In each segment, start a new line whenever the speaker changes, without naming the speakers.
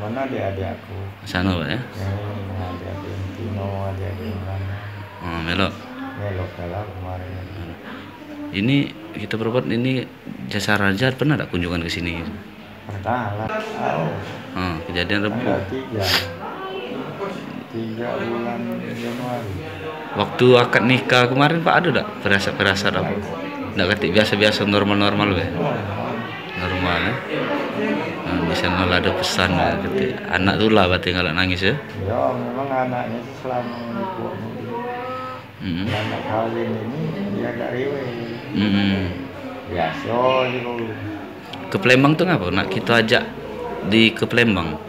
Sana adik-adik aku.
Sana Pak ya.
Adik-adik yang Tino, adik-adik yang mana.
Oh, melok.
Melok kalah kemarin.
Ini kita berobat ini jasa raja pernah tak kunjungan ke sini?
Pernah lah.
Kejadian Rebo.
Tanggal 3 bulan Januari.
Waktu akad nikah kemarin Pak ada tak perasaan apa? Nggak ketik biasa-biasa normal-normal be. Normal ya. Bisa nol ada pesan ketik. Anak tuh lah berarti kalau nangis ya.
Ya memang anaknya itu selama anak kawin ini dia agak rewel. Biasa gitu.
Ke Palembang tuh ngapa? Nak kita ajak ke Palembang.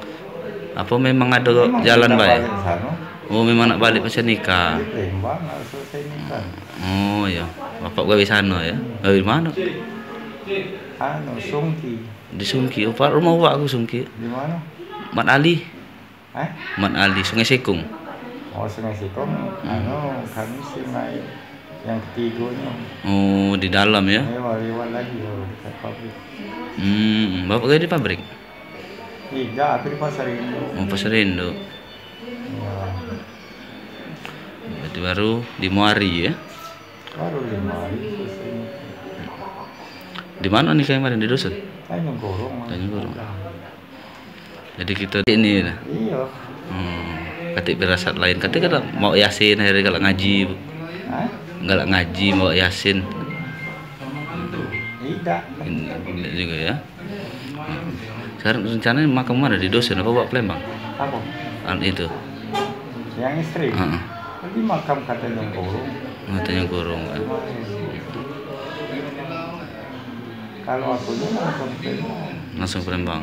Apa memang ada jalan baik? Oh memang nak balik pasca nikah.
Di Palembang harus selesai nikah.
Oh ya, bapak gue di sana ya. Dari mana?
Sungki.
Di Sungki. Oh, Pak, rumah pak aku Sungki.
Di mana?
Mat Ali. Mat Ali, Sungai Sekung.
Oh Sungai Sekung. Kami sungai yang ketiganya.
Oh di dalam ya?
Lewat lagi dekat pabrik.
Bapak gue di pabrik?
Tidak, aku di Pasar Indo.
Oh Pasar Indo.
Ya.
Berarti baru di Muari ya?
Baru 5 hari selesai.
Di mana nih kemarin di dusun?
Tanjung Gorong.
Jadi kita ini nah.
Iya.
Ketik berasat lain. Ketik kan mau Yasin hari kalau ngaji. Enggak ngaji mau Yasin.
Tidak.
Ini juga ya. Sekarang rencananya makam mana di dusun apa Pak Palembang?
Apa?
Itu.
Yang istri. Nanti makam kata Tanjung Gorong.
Matanya gorong kan.
Kalau aku langsung Palembang.
Langsung Palembang.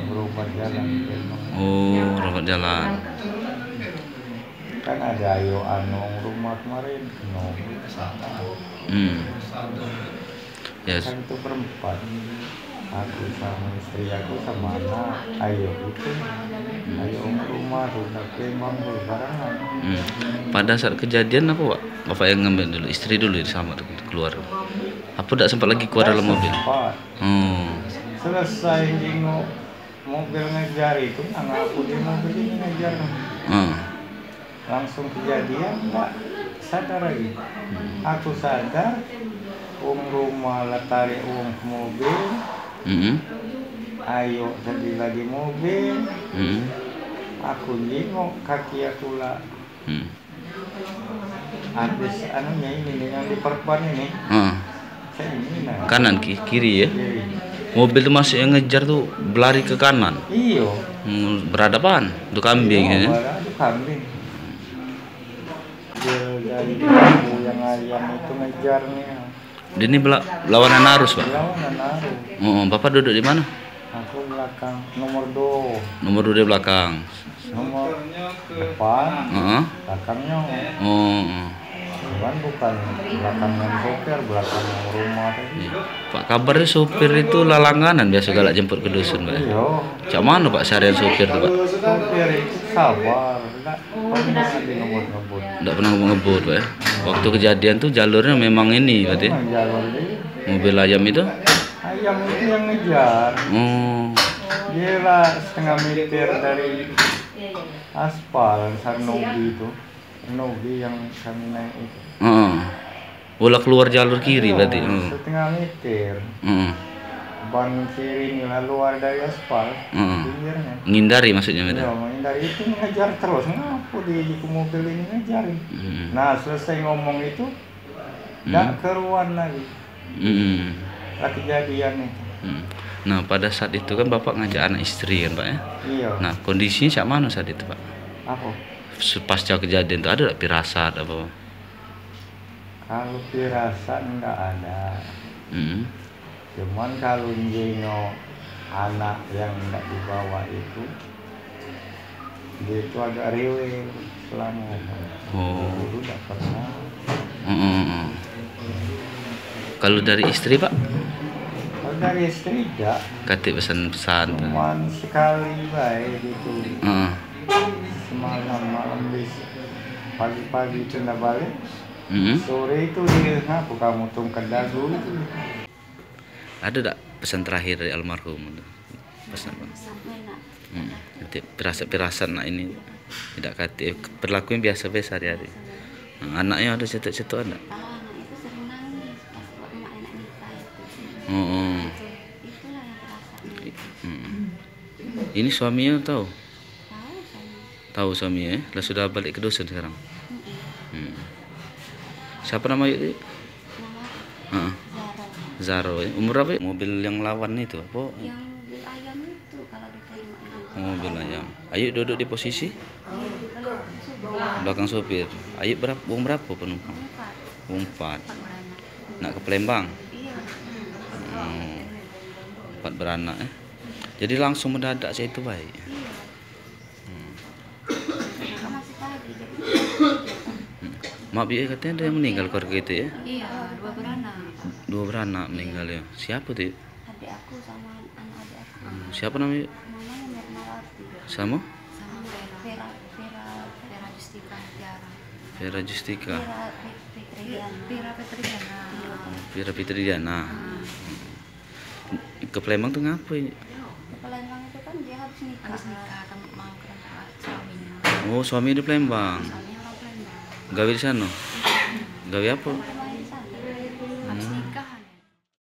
Berobat jalan Palembang.
Oh, berobat jalan.
Kan ada Ayo Anong rumah kemarin
Yes.
Kan itu berempat. Aku sama istri aku sama anak. Ayo itu. Ayo rumah udah Palembang barangan.
Pada saat kejadian apa Pak? Bapak yang ngambil dulu, istri dulu sama keluar. Apa tidak sempat lagi keluar dalam mobil?
Selesai jenguk mobil ngejar itu, anak aku di mobil ini ngejar. Langsung kejadian, nggak sadar lagi. Aku sadar, rumah lah tarik ke mobil. Ayo sedih lagi mobil. Aku jenguk kaki aku lah. Habis ini yang di perban ini.
Kanan kiri ya. Mobil itu masih yang ngejar tuh berlari ke kanan.
Iya.
Berhadapan tuh kambing ya.
Berhadapan kambing. Dari yang ayam itu ngejarnya.
Ini lawanan arus Pak.
Lawanan arus.
Bapak duduk di mana?
Aku belakang nomor 2.
Nomor 2 di belakang.
Nomor depan. Belakangnya. Bukan belakangnya sopir, belakang rumah tadi.
Pak kabarnya sopir itu lalanganan biasa galak jemput ke dusun Pak.
Iya.
Cak mana Pak seharian sopir tuh Pak?
Sopir itu sabar, enggak pernah ngebut-ngebut.
Enggak pernah ngebut Pak ya. Waktu kejadian tuh jalurnya memang ini berarti. Mobil ayam itu?
Ayam itu yang ngejar. Dia lah setengah meter dari aspal Sarnobi itu. Nobi yang kami naik itu.
Bola keluar jalur kiri berarti.
Setengah meter. Ban kiri ini luar dari aspal. Pinggirnya.
Ngindari maksudnya
ya, menghindari itu mengejar terus. Ngapa di mobil ini ngejar? Nah selesai ngomong itu, nggak keruan lagi. Kejadian itu.
Nah pada saat itu kan Bapak ngajak anak istri kan Pak ya?
Iya.
Nah kondisinya cak mana saat itu Pak?
Apa?
Pasca kejadian itu ada pirasat apa?
Kalau pirasat enggak ada. Cuman kalau jengok anak yang enggak dibawa itu, dia itu agak rewel selama itu enggak pernah.
Kalau dari istri Pak?
Kalau dari istri enggak.
Ketik pesan-pesan.
Cuman sekali baik itu. Malam bis pagi-pagi itu nggak balik. Sore itu dia ngaku kamu tungkat dagu itu.
Ada tak pesan terakhir dari almarhum? Pesan Pak? Pirasat-pirasat nak ini tidak kati berlaku yang biasa-biasa hari-hari. Anaknya ada cetuk-cetuk ada.
Kalau anak itu sering nangis pas emak enak nikah itu.
Oh.
Itulah yang perasaannya.
Ini suaminya tahu?
Tahu saya.
Tahu suaminya, lah sudah balik ke dusun sekarang. Siapa nama itu?
Nama
Zaro.
Zaro.
Umur berapa? Mobil yang lawan itu apa?
Yang mobil ayam itu kalau diterima itu.
Mobil ayam. Ayo duduk di posisi belakang sopir. Ayo berapa penumpang? 4. Nak ke Palembang.
Iya.
4 beranak. Jadi langsung mendadak saya itu baik.
Iya. Karena masih pagi jadi.
Mak biaya katanya ada yang meninggal keluarga itu ya?
Iya, 2 beranak.
2 beranak meninggal ya. Siapa tuh?
Adik aku sama anak adik aku.
Siapa namanya?
Namanya Mirnawati.
Sama?
Sama Vera Justika Tiara.
Vera Justika.
Vera Petriana.
Vera Fitridiana. Ke Palembang tuh ngapain?
Ke Palembang itu kan dia habis nikah kan mau ke tempat suaminya.
Oh, suami di Palembang.
Suaminya orang Palembang.
Gawe di sana. Gawe apa?
Rumah